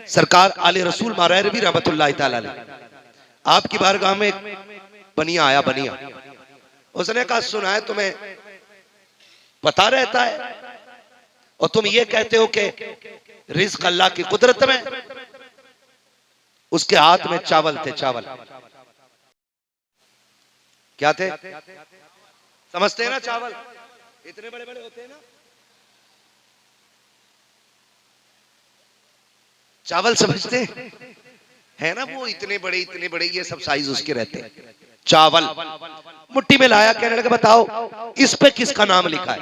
सरकार आले रसूल मारवी रहमतुल्लाह तआला अलैह आपकी बारगाह में बनिया आया। बनिया उसने कहा सुना है तुम्हें पता रहता है और तुम ये कहते हो कि रिज़्क अल्लाह की कुदरत में। उसके हाथ में चावल थे। चावल क्या थे? समझते हैं ना? चावल इतने बड़े बड़े होते हैं ना, चावल समझते हैं ना? वो इतने बड़े ये सब साइज उसके रहते हैं। चावल मुट्ठी में लाया, कहने लगे बताओ इस पे किसका नाम लिखा है?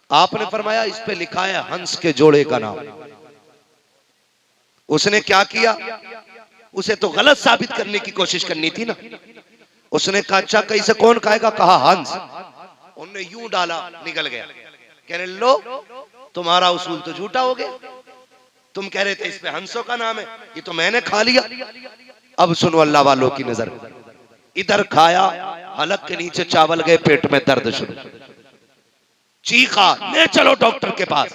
आपने फरमाया इस पे लिखा है हंस के जोड़े का नाम। उसने क्या किया? उसे तो गलत साबित करने की कोशिश करनी थी ना। उसने कहा अच्छा कैसे कौन खाएगा? कहा हंस। उन्होंने यूं डाला, निकल गया। कहने लो तुम्हारा उसूल तो झूठा हो गया। तुम कह रहे थे इस पे हंसों का नाम है, ये तो मैंने खा लिया। अब सुनो अल्लाह वालों की नजर, इधर खाया, हलक के नीचे चावल गए, पेट में दर्द शुरू, चीखा, ले चलो डॉक्टर के पास।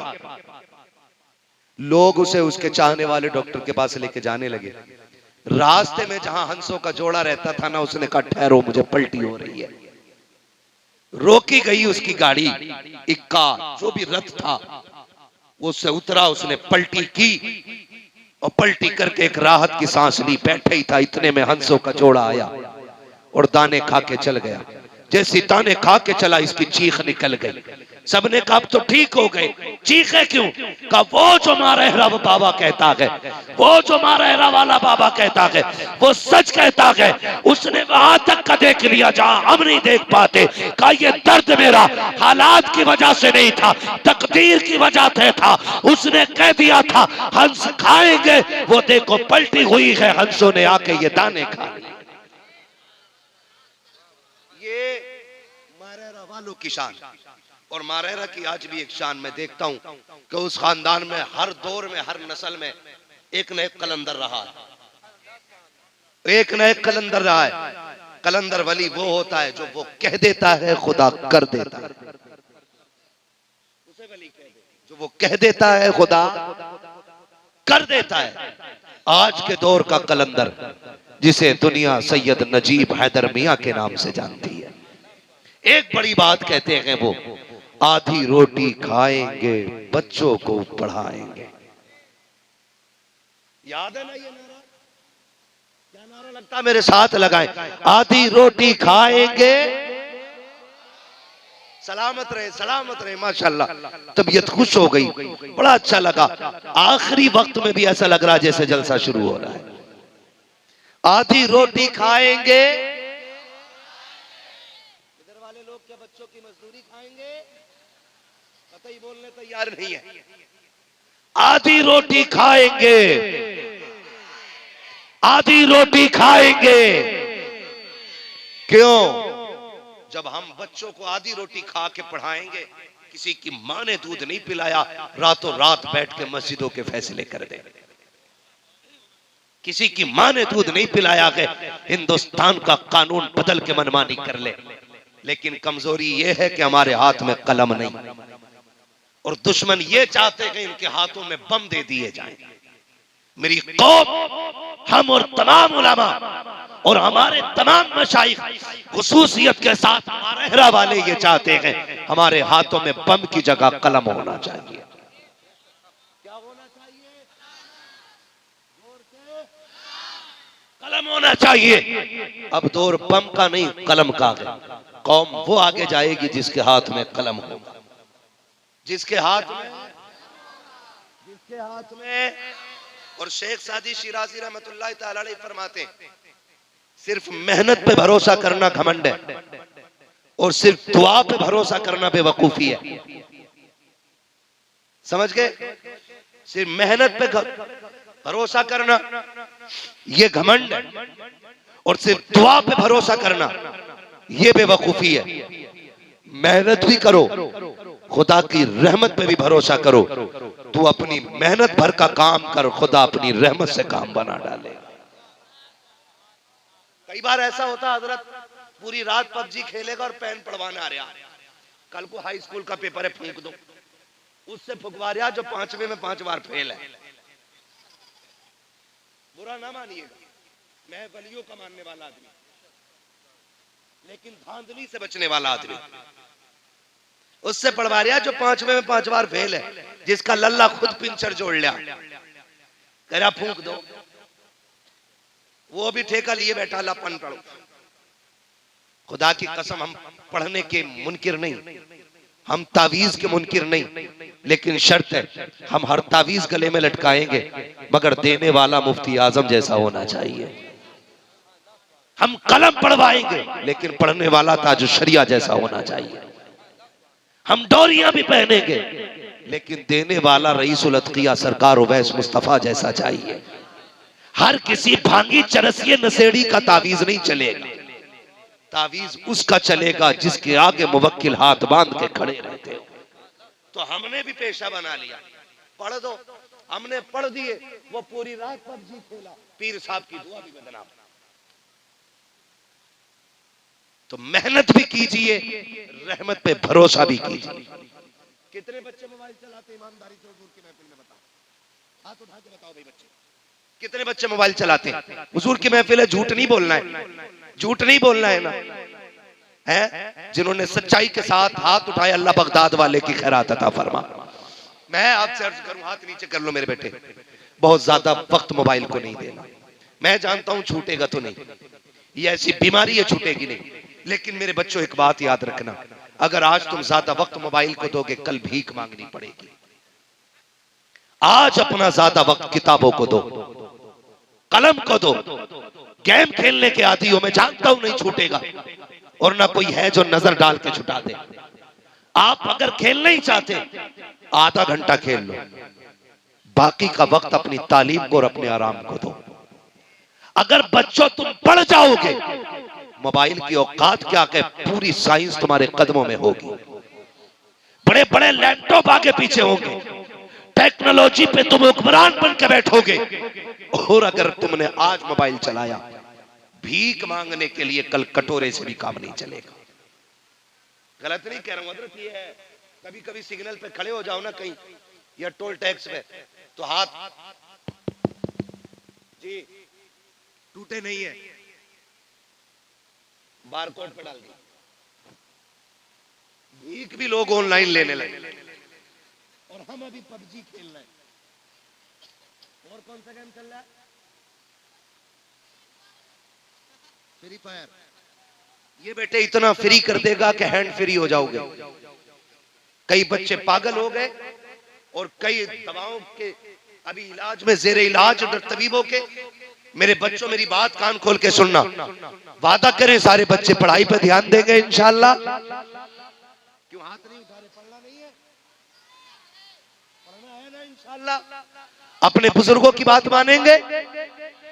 लोग उसे उसके चाहने वाले डॉक्टर के पास लेके जाने लगे। रास्ते में जहां हंसों का जोड़ा रहता था ना, उसने कहा ठहरो मुझे पलटी हो रही है। रोकी गई उसकी गाड़ी, इक्का जो भी रथ था वो उससे उतरा, उसने पलटी की और पलटी करके एक राहत की सांस ली। बैठे ही था इतने में हंसों का जोड़ा आया और दाने खा के चल गया। जैसी दाने खा के चला इसकी चीख निकल गई। सबने कहा अब तो ठीक हो गए। चीखे क्यों? कहा वो जो मारहरा बाबा कहता है, वो जो मारहरा वाला बाबा कहता है, वो सच कहता है। उसने वहां तक का देख लिया जहां हम नहीं देख पाते। कहा ये दर्द मेरा हालात की वजह से नहीं था, तकदीर की वजह से था। उसने कह दिया था हंस खाएंगे, वो देखो पलटी हुई है, हंसों ने आके ये दाने खा लिए। ये मारहरा वालों की शान। और मारहरा की आज भी एक शान मैं देखता हूं कि उस खानदान में हर दौर में, हर नस्ल में एक न एक कलंदर रहा है। एक न एक कलंदर रहा है। कलंदर वली वो होता है जो वो कह देता है खुदा कर देता है। उसे वली कहते हैं जो वो कह देता है खुदा कर देता है। आज के दौर का कलंदर जिसे दुनिया सैयद नजीब हैदर मियां के नाम से जानती है, एक बड़ी बात कहते हैं वो, आधी रोटी खाएंगे बच्चों को पढ़ाएंगे। याद है ना ये नारा? क्या नारा लगता है? मेरे साथ लगाएं, आधी रोटी खाएंगे, सलामत रहे माशाल्लाह। तबीयत खुश हो गई, बड़ा अच्छा लगा। आखिरी वक्त में भी ऐसा लग रहा है जैसे जलसा शुरू हो रहा है। आधी रोटी खाएंगे, इधर वाले लोग क्या बच्चों की मजदूरी खाएंगे? कतई बोलने तैयार नहीं है। आधी रोटी खाएंगे, आधी रोटी खाएंगे। क्यों? जब हम बच्चों को आधी रोटी खा के पढ़ाएंगे, किसी की मां ने दूध नहीं पिलाया, रातों रात बैठ के मस्जिदों के फैसले कर दे। किसी की मां ने दूध नहीं पिलाया है, हिंदुस्तान का कानून बदल के मनमानी कर ले। लेकिन कमजोरी यह है कि हमारे हाथ में कलम नहीं, और दुश्मन ये चाहते हैं इनके हाथों में बम दे दिए जाएं। मेरी कौम, हम और तमाम उलमा और हमारे तमाम मशाइख खुसूसियत के साथ मारहरा वाले ये चाहते हैं हमारे हाथों में बम की जगह कलम होना चाहिए। क्या होना चाहिए? कलम होना चाहिए। अब दौर बम का नहीं, कलम का है। कौम वो आगे जाएगी जिसके हाथ में कलम होगा, जिसके हाथ में। और शेख सादी शिराजी रहमतुल्लाह तआला अलैह फरमाते हैं सिर्फ मेहनत पे भरोसा करना घमंड है, और सिर्फ दुआ पे भरोसा करना बेवकूफी है। समझ गए? सिर्फ मेहनत पे भरोसा करना ये घमंड है, और सिर्फ दुआ पे भरोसा करना ये बेवकूफी है। मेहनत भी करो, खुदा की रहमत पे भी भरोसा करो। तू अपनी मेहनत भर का काम कर, खुदा अपनी रहमत से काम बना डालेगा। कई बार ऐसा होता है हजरत, पूरी रात पबजी खेलेगा और पेन पढ़वाना आ रहा, कल को हाई स्कूल का पेपर है फूंक दो, उससे फुकवा रहा जो 5वें में 5 बार फेल है। बुरा ना मानिएगा, मैं वलियों का मानने वाला आदमी, लेकिन धांधली से बचने वाला आदमी। उससे पढ़वा रहा जो 5वें में 5 बार फेल है, जिसका लल्ला खुद पिंचर जोड़ लिया, कह रहा फूंक दो, वो भी ठेका लिए बैठा, अल्लाह पढ़ पढ़ो। खुदा की कसम, हम पढ़ने के मुनकिर नहीं, हम तावीज के मुनकिर नहीं, लेकिन शर्त है हम हर तावीज गले में लटकाएंगे मगर देने वाला मुफ्ती आजम जैसा होना चाहिए। हम कलम पढ़वाएंगे लेकिन पढ़ने वाला ताज शरिया जैसा होना चाहिए। हम डोरियां भी पहनेंगे लेकिन देने वाला रईसुल अतकिया सरकार उवैस मुस्तफा जैसा चाहिए। हर किसी भांगी चरसिए नशेड़ी का तावीज नहीं चलेगा, तावीज उसका चलेगा जिसके आगे मुवक्किल हाथ बांध के खड़े रहते हो। तो हमने भी पेशा बना लिया, पढ़ दो, हमने पढ़ दिए, वो पूरी रात पबजी खेला, पीर साहब की दुआ भी बदनाम। तो मेहनत भी कीजिए, रहमत पे भरोसा भी कीजिए। कितने बच्चे मोबाइल चलाते ईमानदारी से हुजूर की महफिल में बताओ, हाथ उठा के बताओ भाई बच्चे, कितने बच्चे मोबाइल चलाते हैं? हुजूर की महफिल है, झूठ नहीं बोलना है, झूठ नहीं बोलना है ना, है जिन्होंने सच्चाई के साथ हाथ उठाए, अल्लाह बगदाद वाले की खैरात अता फरमा। मैं आपसे अर्ज करूं, हाथ नीचे कर लो मेरे बेटे, बहुत ज्यादा वक्त मोबाइल को नहीं देना। मैं जानता हूं छूटेगा तो नहीं, ये ऐसी बीमारी है छूटेगी नहीं, लेकिन मेरे बच्चों एक बात याद रखना, अगर आज तुम ज्यादा वक्त मोबाइल को दोगे कल भीख मांगनी पड़ेगी। आज अपना ज्यादा वक्त किताबों को दो, कलम को दो। गेम खेलने के आदी हो, मैं जानता हूं नहीं छूटेगा, और ना कोई है जो नजर डाल के छुटा दे। आप अगर खेलना ही चाहते आधा घंटा खेल लो, बाकी का वक्त अपनी तालीम को और अपने आराम को दो। अगर बच्चों तुम पढ़ जाओगे, मोबाइल की औकात क्या है, पूरी साइंस तुम्हारे कदमों में होगी, बड़े बड़े लैपटॉप आगे पीछे होंगे, टेक्नोलॉजी पे तुम हुक्मरान बन के बैठोगे। और अगर तुमने आज मोबाइल चलाया, भीख मांगने के लिए कल कटोरे से भी काम नहीं चलेगा। गलत नहीं कह रहा हूं हजरत, ये है कभी कभी सिग्नल पे खड़े हो जाओ ना कहीं, या टोल टैक्स पे, तो हाथ जी टूटे नहीं है, बारकोड पे डाल दिया। भीख भी लोग ऑनलाइन लेने लगे, और हम अभी पबजी खेल रहे हैं। और कौन सा गेम चल रहा है? Free fire. ये बेटे इतना फ्री कर देगा कि हैंड फ्री हो जाओगे। कई बच्चे पागल हो गए, और कई दवाओं के अभी इलाज में जेर इलाज तबीबों के। मेरे बच्चों मेरी बात कान खोल के सुनना, वादा करें सारे बच्चे पढ़ाई पे ध्यान देंगे इंशाल्लाह। क्यों हाथ नहीं उठा रहे? पढ़ना नहीं है, पढ़ना है ना इंशाल्लाह। अपने बुजुर्गों की बात मानेंगे,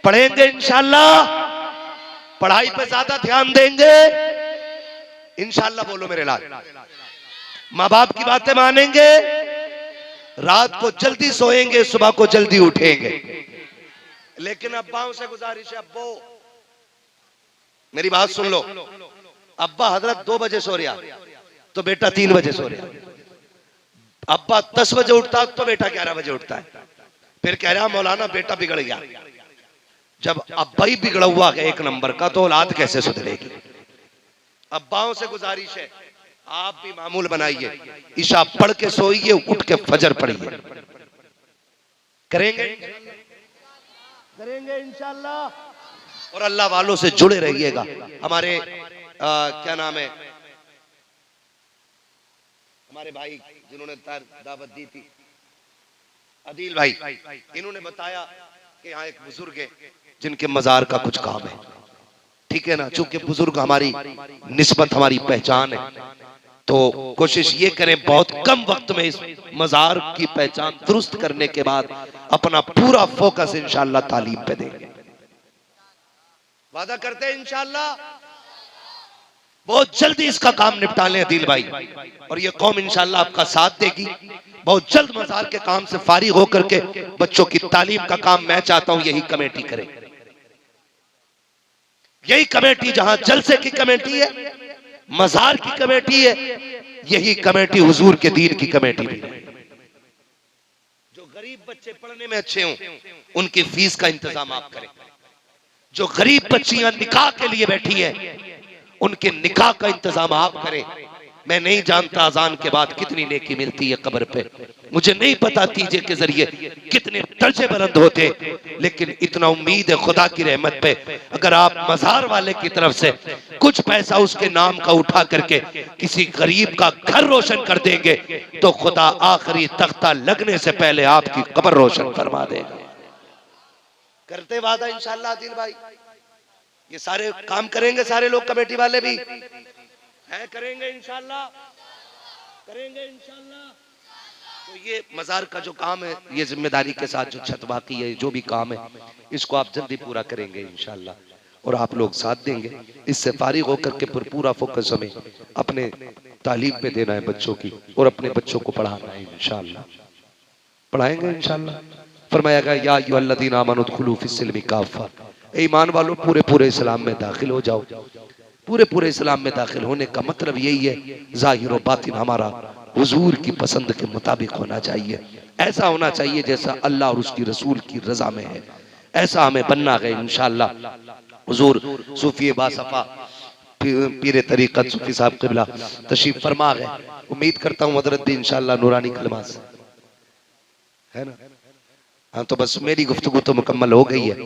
पढ़ेंगे इंशाल्लाह, पढ़ाई पे ज्यादा ध्यान देंगे इंशाल्लाह। बोलो मेरे लाल, माँ बाप की बातें मानेंगे, रात को जल्दी सोएंगे, सुबह को जल्दी उठेंगे। लेकिन अब्बाओं से गुजारिश है, अब्बो मेरी बात सुन लो, अब्बा हजरत 2 बजे सो रहा तो बेटा 3 बजे सो रहा, अब्बा 10 बजे उठता तो बेटा 11 बजे उठता है। फिर कह रहा मौलाना बेटा बिगड़ गया। जब अब्बा ही बिगड़ा हुआ है 1 नंबर का, तो औलाद कैसे सुधरेगी? अब्बाओं से गुजारिश है, आप भी मामूल बनाइए, ईशा पढ़ के सोइए, उठ के फजर पढ़िए। करेंगे करेंगे इंशाल्लाह। और अल्लाह वालों से जुड़े रहिएगा। हमारे क्या नाम है, हमारे भाई जिन्होंने दावत दी थी, अदील भाई, इन्होंने बताया कि यहाँ एक बुजुर्ग है जिनके मजार का कुछ काम है, ठीक है ना। चूंकि बुजुर्ग हमारी निस्बत, हमारी पहचान है, तो कोशिश ये करें बहुत कम वक्त में इस मजार की पहचान दुरुस्त करने के बाद अपना पूरा फोकस इंशाल्लाह तालीम पे देंगे। वादा करते हैं इंशाल्लाह बहुत जल्दी इसका काम निपटा लें अदील भाई, और ये कौम इंशाल्लाह आपका साथ देगी। बहुत जल्द मजार के काम से फारिग होकर के बच्चों की तालीम का काम मैं चाहता हूं यही कमेटी करे। यही कमेटी जहां जलसे की कमेटी है, मजार की कमेटी है, यही कमेटी हुजूर के दीन की कमेटी भी है। जो गरीब बच्चे पढ़ने में अच्छे हों उनकी फीस का इंतजाम आप करें। जो गरीब बच्चियां निकाह के लिए बैठी है, उनके निकाह का इंतजाम आप करें। मैं नहीं जानता अजान के बाद कितनी नेकी मिलती है कब्र पे, मुझे नहीं पता तीजे के जरिए कितने दर्जे बुलंद होते, लेकिन इतना उम्मीद है खुदा की रहमत पे, अगर आप मजार वाले की तरफ से कुछ पैसा उसके नाम का उठा करके किसी गरीब का घर रोशन कर देंगे तो खुदा आखिरी तख्ता लगने से पहले आपकी कब्र रोशन फरमा देगा। करते वादा इंशाअल्लाह आदिल भाई, ये सारे काम करेंगे, सारे लोग कमेटी वाले भी है, करेंगे इंशाअल्लाह, करेंगे इंशाअल्लाह। तो ये मजार का जो काम है, ये जिम्मेदारी के साथ जो छत बाकी है, जो भी काम है, इसको आप जल्दी पूरा करेंगे इंशाअल्लाह, और आप लोग साथ देंगे। इससे फारिग होकर के पूरा फोकस हमें अपने तालीम पे देना है बच्चों की, और अपने बच्चों को पढ़ाना है इंशाअल्लाह, पढ़ाएंगे इंशाअल्लाह। फरमाया गया या अय्युहल्लज़ीना आमनू उदखुलू फिस्सिल्मी काफ़ा, ईमान वालों पूरे इस्लाम में दाखिल हो जाओ। पूरे इस्लाम में दाखिल होने का मतलब यही है, ज़ाहिर व बातिन हमारा हुजूर की पसंद के मुताबिक होना चाहिए, ऐसा होना चाहिए जैसा अल्लाह और उसकी रसूल की रजा में है, ऐसा हमें बनना है इंशाअल्लाह। हुजूर सूफी बासफा पीर तरीक़त सूफी साहब क़िबला तशरीफ फरमा गए, उम्मीद करता हूँ हज़रत भी इंशाअल्लाह नूरानी कलमा से है ना। हाँ, तो बस मेरी गुफ्तगू तो मुकम्मल हो गई है।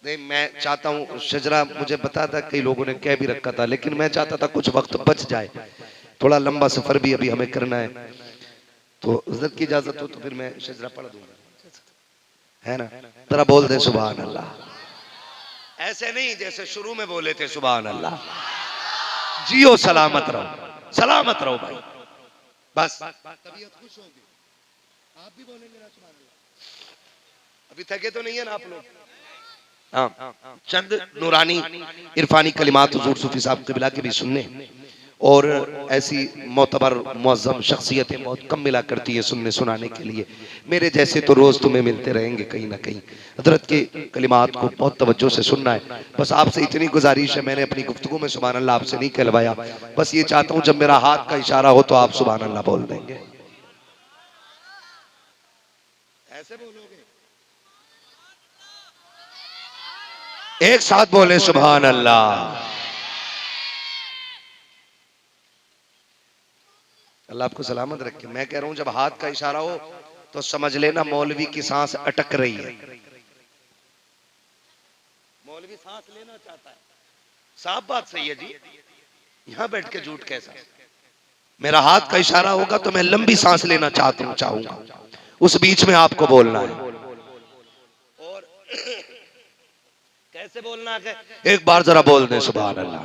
नहीं, मैं चाहता हूँ शजरा, मुझे पता था कई लोगों ने कह भी रखा था, लेकिन मैं चाहता था कुछ वक्त बच जाए, थोड़ा लंबा सफर भी अभी हमें करना है, तो हज़रत की इजाजत हो तो फिर मैं शजरा पढ़ दूंगा, है ना। जरा बोल दे सुभान अल्लाह, ऐसे नहीं जैसे शुरू में बोले थे सुभान अल्लाह। जियो सलामत रहो भाई, बस तबीयत खुश होगी, आप भी बोलेंगे ना सुभान अल्लाह। अभी थके तो नहीं है ना आप लोग? हाँ, चंद नूरानी इरफानी कलिमात हुजूर सूफी साहब क़िबला के भी सुनने, और ऐसी मोतबर मुअज़्ज़म शख्सियतें बहुत कम मिला करती हैं सुनने सुनाने के लिए, मेरे जैसे तो रोज तुम्हें मिलते रहेंगे कहीं ना कहीं। हजरत के कलिमात को बहुत तवज्जो से सुनना है। बस आपसे इतनी गुजारिश है, मैंने अपनी गुफ्तगू में सुभान अल्लाह आपसे नहीं कहलवाया, बस ये चाहता हूँ जब मेरा हाथ का इशारा हो तो आप सुभान अल्लाह बोल देंगे, ऐसे बोलोगे, एक साथ बोले सुभान अल्लाह। अल्लाह आपको सलामत रखे। मैं कह रहा हूं जब हाथ का इशारा हो तो समझ लेना मौलवी की सांस अटक रही है, मौलवी सांस लेना चाहता है। साफ बात सही है जी, यहां बैठ के झूठ कैसा। मेरा हाथ का इशारा होगा तो मैं लंबी सांस लेना चाहूंगा, उस बीच में आपको बोलना है। और कैसे बोलना है, एक बार जरा बोल दे सुभान अल्लाह।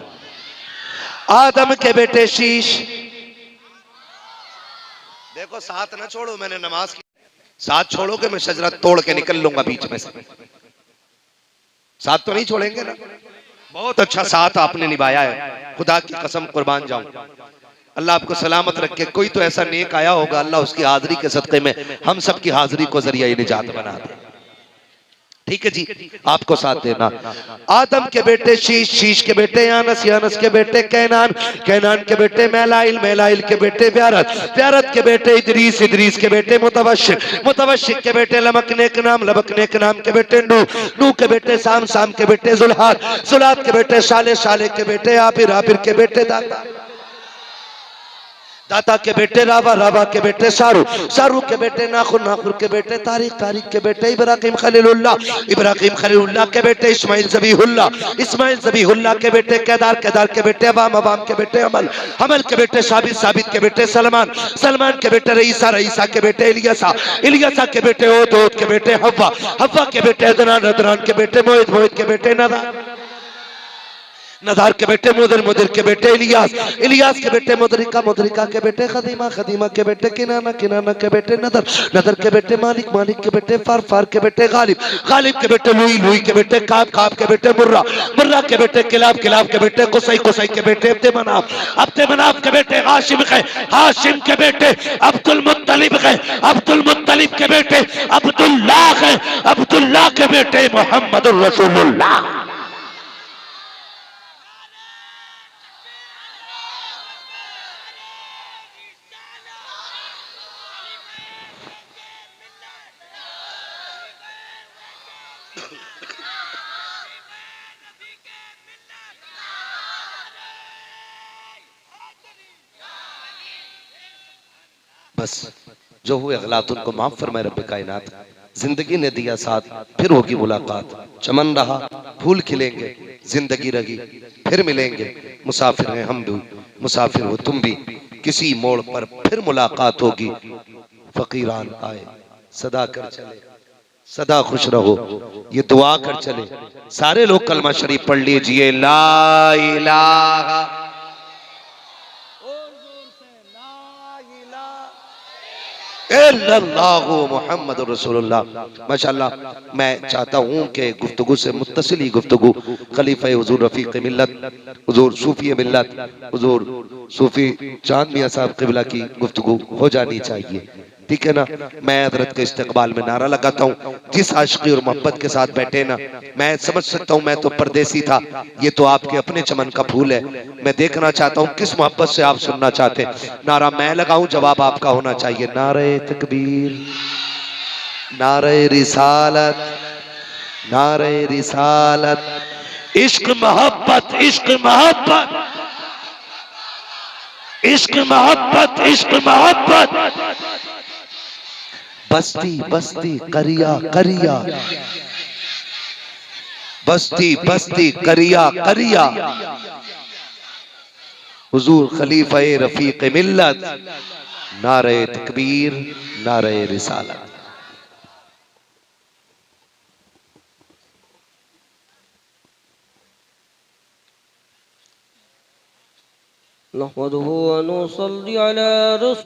आदम के बेटे शीश, देखो साथ ना छोड़ो, मैंने नमाज की, साथ छोड़ोगे मैं शजरा तोड़ के निकल लूंगा बीच में से, साथ तो नहीं छोड़ेंगे ना। बहुत अच्छा साथ आपने निभाया है, खुदा की कसम कुर्बान जाऊं, अल्लाह आपको सलामत रखे। कोई तो ऐसा नेक आया होगा, अल्लाह उसकी हाजिरी के सदक़े में हम सब की हाजिरी को जरिया निजात बना दे। ठीक है जी, आपको साथ देना। आदम के बेटे शीश, शीश के बेटे यानस, यानस के बेटे कैनान, कैनान के बेटे मैलाइल, मैलाइल के बेटे व्यारत, व्यारत के बेटे इदरीस, इदरीस के बेटे मुतवशिक, मुतवशिक के बेटे लमक नेक नाम, लमक नेक नाम के बेटे नूह, नूह के बेटे साम, साम के बेटे जुल्हाद, जुल्हाद के बेटे शाले, शाले के बेटे आबिर, आबिर के बेटे दाता, दाता के बेटे रावा, रावा के बेटे सारू, सारू के बेटे नाखुर, नाखुर के बेटे तारिक, तारिक के बेटे इब्राहिम खलीलुल्लाह, इब्राहिम खलीलुल्लाह के बेटे इस्माइल ज़बीहुल्लाह, इस्माइल ज़बीहुल्लाह के बेटे केदार, केदार के बेटे अवाम, अवाम के बेटे अमल, अमल के बेटे साबित, साबित के बेटे सलमान, सलमान के बेटे रईसा, रईसा के बेटे इलियासा, इलियासा के बेटे ओद, ओद के बेटे हव्वा, हव्वा के बेटे अदनान, अदनान के बेटे मोहित, मोहित के बेटे नदा, नदार के बेटे मुदर, मुदर के बेटे इलियास, इलियास के बेटे मुदरिका, मुदरिका के बेटे खदीमा, खदीमा के बेटे किनाना, किनाना के बेटे नदर, नदर के बेटे मालिक, मालिक के बेटे फार, फार के बेटे गालिब, गालिब के बेटे लुई, लुई के बेटे काब, काब के बेटे मुर्रा, मुर्रा के बेटे किलाब, किलाब के बेटे कुसई, कुसई के बेटे अब्दे मनाफ, अब्दे मनाफ के बेटे हाशिम है, हाशिम के बेटे अब्दुल मुत्तलिब है, अब्दुल मुत्तलिब के बेटे अब्दुल्लाह है, अब्दुल्लाह के बेटे मोहम्मदुर रसूलुल्लाह। बस जो हुए गलत उनको माफ फरमाए रब्बे कायनात। जिंदगी ने दिया साथ, फिर होगी मुलाकात। चमन रहा फूल खिलेंगे, जिंदगी रही फिर मिलेंगे। मुसाफिर हैं हम भी, मुसाफिर हो तुम भी, किसी मोड़ पर फिर मुलाकात होगी। फकीरान आए सदा कर चले, सदा खुश रहो ये दुआ कर चले। सारे लोग कलमा शरीफ पढ़ लीजिए, ला इलाहा इल्लल्लाहु मुहम्मदुर रसूलुल्लाह। माशाअल्लाह, मैं चाहता हूँ कि गुफ्तगू से मुत्तसिल ही गुफ्तगू खलीफा हुजूर रफीक मिल्लत, हुजूर सूफी मिल्लत, हुजूर सूफी चांद मियां साहब क़िबला की गुफ्तगू हो जानी चाहिए। ठीक है ना। मैं हजरत के इस्तकबाल में नारा लगाता हूँ। जिस आशिकी और मोहब्बत के साथ बैठे ना, मैं समझ सकता हूँ मैं तो परदेसी था, ये तो आपके अपने चमन का फूल है। मैं देखना चाहता हूँ किस मोहब्बत से आप सुनना चाहते हैं। नारा मैं लगाऊं, जवाब आपका होना चाहिए। नारे तकबीर, नारे रिसालत, नारे रिसालत। इश्क मोहब्बत, इश्क मोहब्बत, इश्क मोहब्बत, इश्क मोहब्बत। बस्ती बस्ती करिया करिया, बस्ती बस्ती करिया करिया। हुजूर खलीफा रफीक मिल्लत, नारे तकबीर, नारे रिसालत। नहमदुहु व नुसल्ली अला रसूलिही